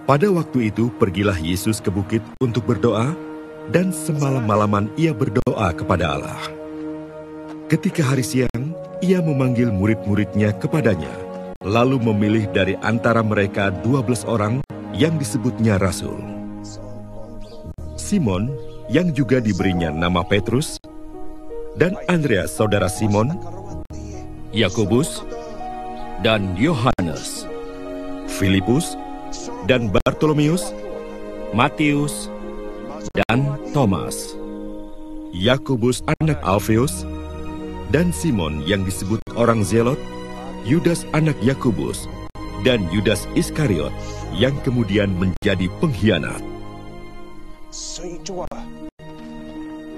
Pada waktu itu pergilah Yesus ke bukit untuk berdoa, dan semalam-malaman ia berdoa kepada Allah. Ketika hari siang, ia memanggil murid-muridnya kepadanya, lalu memilih dari antara mereka 12 orang yang disebutnya rasul. Simon, yang juga diberinya nama Petrus, dan Andreas saudara Simon, Yakobus, dan Yohanes, Filipus, dan Bartolomeus, Matius, dan Thomas, Yakobus anak Alfeus, dan Simon yang disebut orang Zelot, Yudas anak Yakobus, dan Yudas Iskariot yang kemudian menjadi pengkhianat.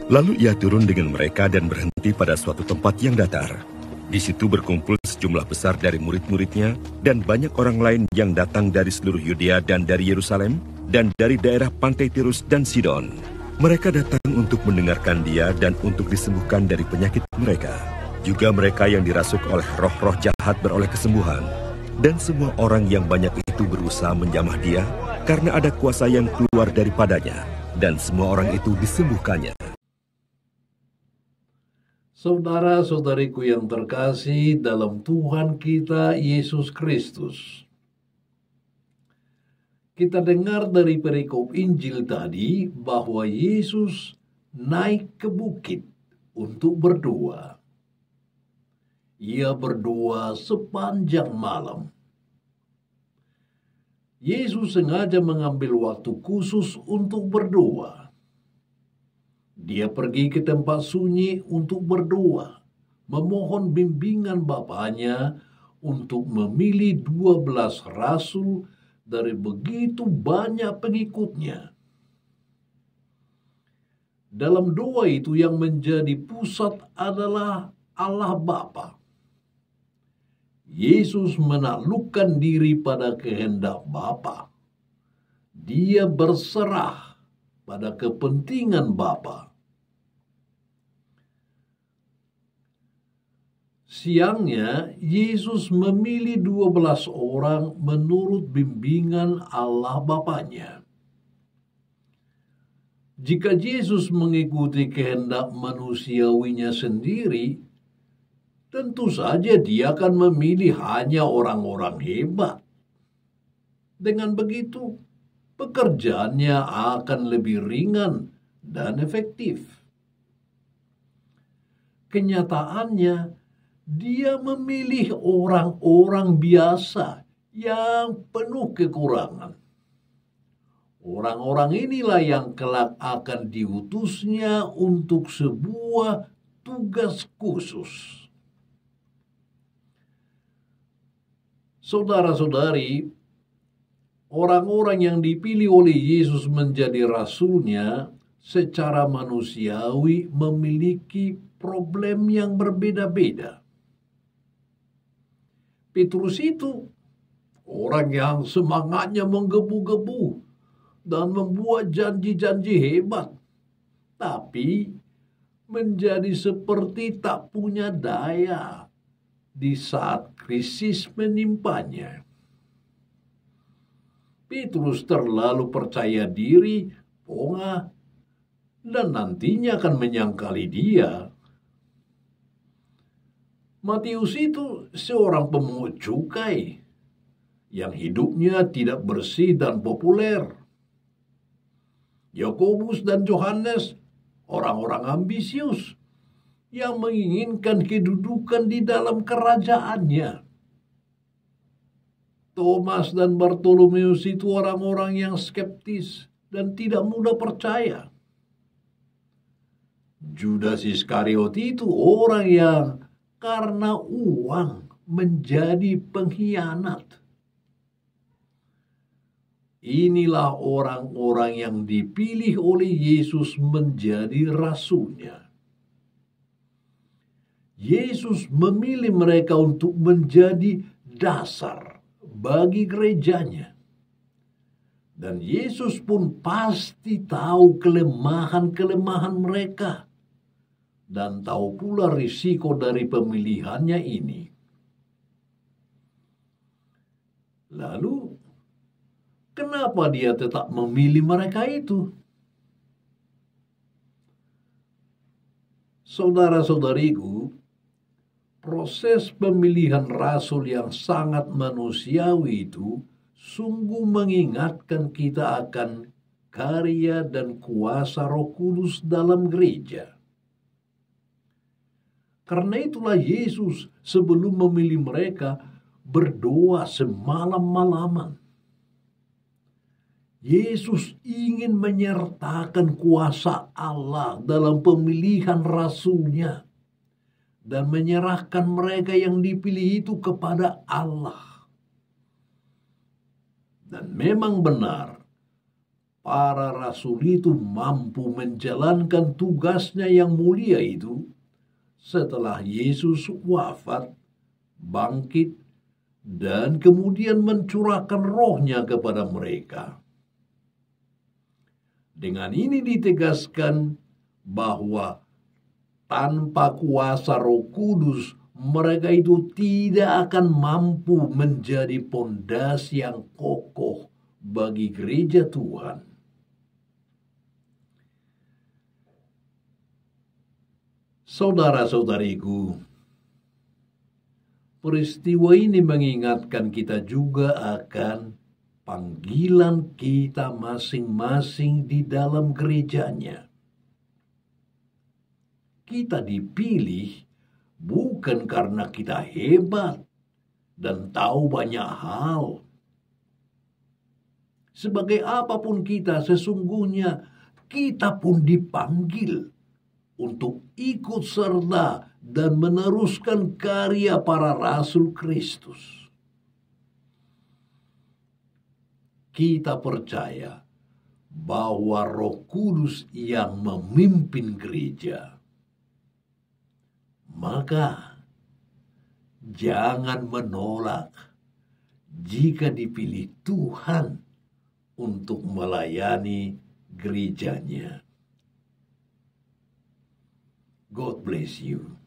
Lalu ia turun dengan mereka dan berhenti pada suatu tempat yang datar. Di situ berkumpul sejumlah besar dari murid-muridnya dan banyak orang lain yang datang dari seluruh Yudea dan dari Yerusalem dan dari daerah pantai Tirus dan Sidon. Mereka datang untuk mendengarkan dia dan untuk disembuhkan dari penyakit mereka. Juga mereka yang dirasuk oleh roh-roh jahat beroleh kesembuhan. Dan semua orang yang banyak itu berusaha menjamah dia karena ada kuasa yang keluar daripadanya. Dan semua orang itu disembuhkannya. Saudara-saudariku yang terkasih dalam Tuhan kita Yesus Kristus. Kita dengar dari perikop Injil tadi bahwa Yesus naik ke bukit untuk berdoa. Ia berdoa sepanjang malam. Yesus sengaja mengambil waktu khusus untuk berdoa. Dia pergi ke tempat sunyi untuk berdoa, memohon bimbingan Bapaknya untuk memilih 12 rasul dari begitu banyak pengikutnya. Dalam doa itu yang menjadi pusat adalah Allah Bapa. Yesus menaklukkan diri pada kehendak Bapa. Dia berserah pada kepentingan Bapa. Siangnya, Yesus memilih 12 orang menurut bimbingan Allah Bapanya. Jika Yesus mengikuti kehendak manusiawinya sendiri, tentu saja dia akan memilih hanya orang-orang hebat. Dengan begitu, pekerjaannya akan lebih ringan dan efektif. Kenyataannya, dia memilih orang-orang biasa yang penuh kekurangan. Orang-orang inilah yang kelak akan diutusnya untuk sebuah tugas khusus. Saudara-saudari, orang-orang yang dipilih oleh Yesus menjadi rasulnya secara manusiawi memiliki problem yang berbeda-beda. Petrus itu orang yang semangatnya menggebu-gebu dan membuat janji-janji hebat, tapi menjadi seperti tak punya daya di saat krisis menimpanya. Petrus terlalu percaya diri, pongah, dan nantinya akan menyangkali dia. Matius itu seorang pemungut cukai yang hidupnya tidak bersih dan populer. Yakobus dan Yohanes orang-orang ambisius yang menginginkan kedudukan di dalam kerajaannya. Thomas dan Bartolomeus itu orang-orang yang skeptis dan tidak mudah percaya. Judas Iskariot itu orang yang karena uang menjadi pengkhianat. Inilah orang-orang yang dipilih oleh Yesus menjadi rasulnya. Yesus memilih mereka untuk menjadi dasar bagi gerejanya. Dan Yesus pun pasti tahu kelemahan-kelemahan mereka. Dan tahu pula risiko dari pemilihannya ini. Lalu, Kenapa dia tetap memilih mereka itu? Saudara-saudariku, proses pemilihan rasul yang sangat manusiawi itu sungguh mengingatkan kita akan karya dan kuasa Roh Kudus dalam gereja. Karena itulah Yesus sebelum memilih mereka berdoa semalam-malaman. Yesus ingin menyertakan kuasa Allah dalam pemilihan rasulnya dan menyerahkan mereka yang dipilih itu kepada Allah. Dan memang benar, para rasul itu mampu menjalankan tugasnya yang mulia itu setelah Yesus wafat, bangkit, dan kemudian mencurahkan rohnya kepada mereka. Dengan ini ditegaskan bahwa tanpa kuasa Roh Kudus, mereka itu tidak akan mampu menjadi pondasi yang kokoh bagi gereja Tuhan. Saudara-saudariku, peristiwa ini mengingatkan kita juga akan panggilan kita masing-masing di dalam gerejanya. Kita dipilih bukan karena kita hebat dan tahu banyak hal. Sebagai apapun kita, sesungguhnya kita pun dipanggil untuk ikut serta dan meneruskan karya para rasul Kristus. Kita percaya bahwa Roh Kudus yang memimpin gereja. Maka jangan menolak jika dipilih Tuhan untuk melayani gerejanya. God bless you.